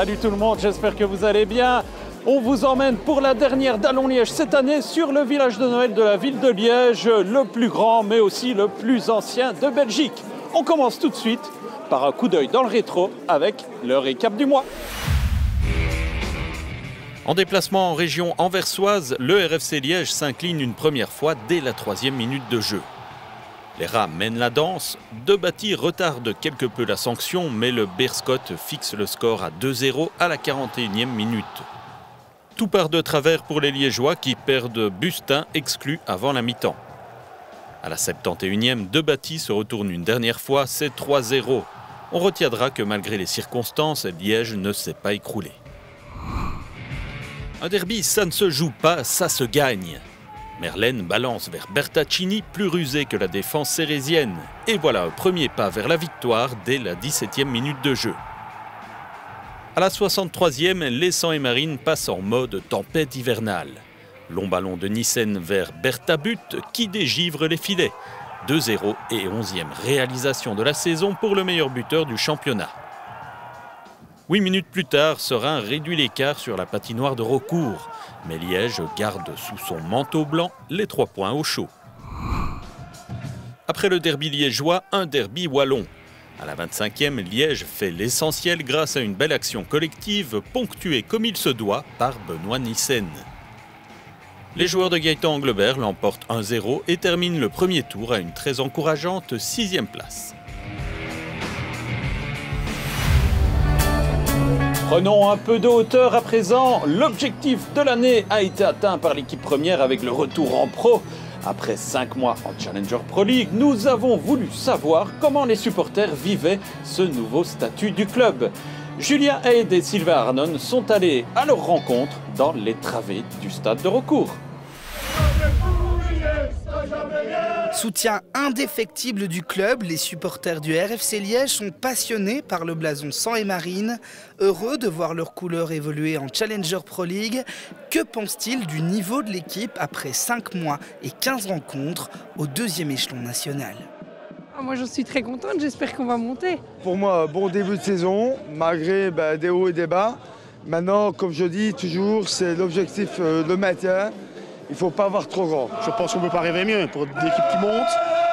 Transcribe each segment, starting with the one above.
Salut tout le monde, j'espère que vous allez bien. On vous emmène pour la dernière d'Allons-Liège cette année sur le village de Noël de la ville de Liège, le plus grand mais aussi le plus ancien de Belgique. On commence tout de suite par un coup d'œil dans le rétro avec le récap du mois. En déplacement en région anversoise, le RFC Liège s'incline une première fois dès la 3e minute de jeu. Les rats mènent la danse, Debatty retarde quelque peu la sanction, mais le Beerscot fixe le score à 2-0 à la 41e minute. Tout part de travers pour les Liégeois qui perdent Bustin exclu avant la mi-temps. À la 71e, Debatty se retourne une dernière fois, c'est 3-0. On retiendra que malgré les circonstances, Liège ne s'est pas écroulé. Un derby, ça ne se joue pas, ça se gagne. Merlène balance vers Bertaccini, plus rusé que la défense cérésienne. Et voilà un premier pas vers la victoire dès la 17e minute de jeu. À la 63e, les Sangs et Marines passent en mode tempête hivernale. Long ballon de Nissen vers Bertabut qui dégivre les filets. 2-0 et 11e réalisation de la saison pour le meilleur buteur du championnat. 8 minutes plus tard, Serein réduit l'écart sur la patinoire de Raucourt. Mais Liège garde sous son manteau blanc les 3 points au chaud. Après le derby liégeois, un derby wallon. À la 25e, Liège fait l'essentiel grâce à une belle action collective ponctuée comme il se doit par Benoît Nissen. Les joueurs de Gaëtan Anglebert l'emportent 1-0 et terminent le premier tour à une très encourageante 6e place. Prenons un peu de hauteur à présent. L'objectif de l'année a été atteint par l'équipe première avec le retour en pro. Après 5 mois en Challenger Pro League, nous avons voulu savoir comment les supporters vivaient ce nouveau statut du club. Julien Haid et Sylvain Arnon sont allés à leur rencontre dans les travées du stade de Raucourt. Soutien indéfectible du club, les supporters du RFC Liège sont passionnés par le blason Sangs et Marines, heureux de voir leur couleur évoluer en Challenger Pro League. Que pense-t-il du niveau de l'équipe après 5 mois et 15 rencontres au 2e échelon national? Moi je suis très contente, j'espère qu'on va monter. Pour moi, bon début de saison, malgré des hauts et des bas. Maintenant, comme je dis toujours, c'est l'objectif, le maintien. Il ne faut pas avoir trop grand. Je pense qu'on ne peut pas rêver mieux pour l'équipe qui monte,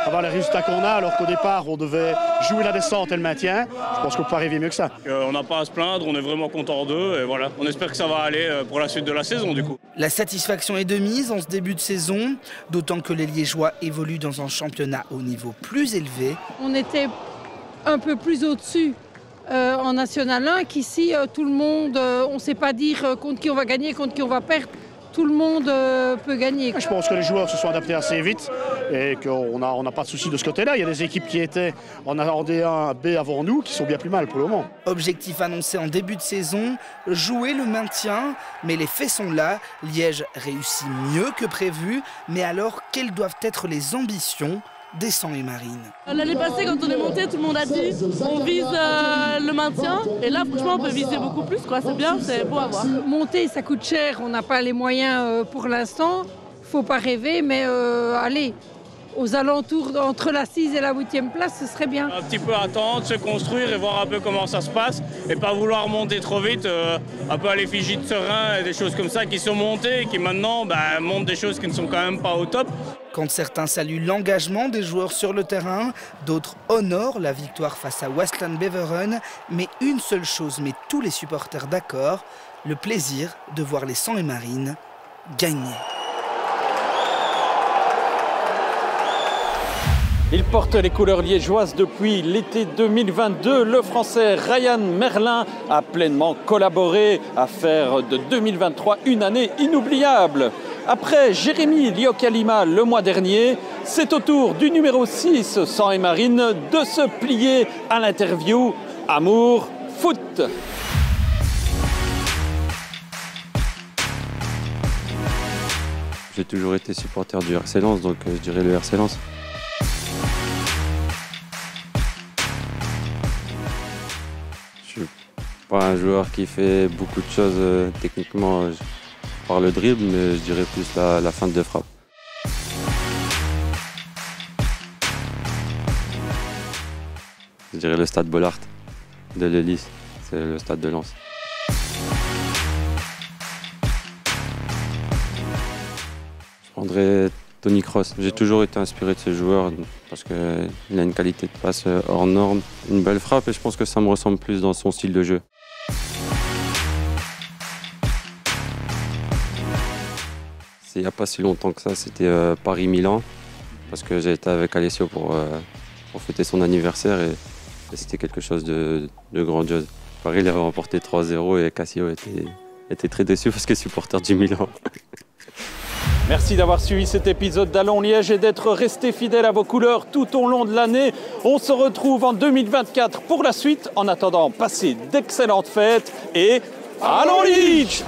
avoir les résultats qu'on a, alors qu'au départ, on devait jouer la descente et le maintien. Je pense qu'on ne peut pas rêver mieux que ça. On n'a pas à se plaindre, on est vraiment content d'eux et voilà. On espère que ça va aller pour la suite de la saison du coup. La satisfaction est de mise en ce début de saison, d'autant que les Liégeois évoluent dans un championnat au niveau plus élevé. On était un peu plus au-dessus en National 1 qu'ici, tout le monde, on ne sait pas dire contre qui on va gagner, contre qui on va perdre. Tout le monde peut gagner. Je pense que les joueurs se sont adaptés assez vite et qu'on n'a pas de souci de ce côté-là. Il y a des équipes qui étaient en D1, B avant nous qui sont bien plus mal pour le moment. Objectif annoncé en début de saison, jouer le maintien. Mais les faits sont là. Liège réussit mieux que prévu. Mais alors, quelles doivent être les ambitions des Sangs et Marines? L'année passée, quand on est monté, tout le monde a dit on vise le maintien. Et là, franchement, on peut viser beaucoup plus. C'est bien, c'est beau à voir. Monter, ça coûte cher. On n'a pas les moyens pour l'instant. Faut pas rêver, mais allez, aux alentours, entre la 6e et la 8e place, ce serait bien. Un petit peu attendre, se construire et voir un peu comment ça se passe. Et pas vouloir monter trop vite, un peu à l'effigie de Serein et des choses comme ça qui sont montées et qui maintenant montrent des choses qui ne sont quand même pas au top. Quand certains saluent l'engagement des joueurs sur le terrain, d'autres honorent la victoire face à Waasland Beveren. Mais une seule chose met tous les supporters d'accord, le plaisir de voir les Sangs et Marines gagner. Il porte les couleurs liégeoises depuis l'été 2022. Le Français Ryan Merlin a pleinement collaboré à faire de 2023 une année inoubliable. Après Jérémy Liokalima le mois dernier, c'est au tour du numéro 6, Sangs et Marines, de se plier à l'interview Amour Foot. J'ai toujours été supporter du RC Lens, donc je dirais le RC Lens. Je suis pas un joueur qui fait beaucoup de choses techniquement par le dribble, mais je dirais plus la feinte de frappe. Je dirais le stade Bollaert de l'Hélice, c'est le stade de Lens. prendrais Tony Kroos. J'ai toujours été inspiré de ce joueur parce qu'il a une qualité de passe hors norme, une belle frappe et je pense que ça me ressemble plus dans son style de jeu. Il n'y a pas si longtemps que ça, c'était Paris-Milan parce que j'ai été avec Alessio pour fêter son anniversaire et c'était quelque chose de grandiose. Paris il avait remporté 3-0 et Cassio était très déçu parce que supporter du Milan. Merci d'avoir suivi cet épisode d'Allons Liège et d'être resté fidèle à vos couleurs tout au long de l'année. On se retrouve en 2024 pour la suite. En attendant, passez d'excellentes fêtes et Allons Liège!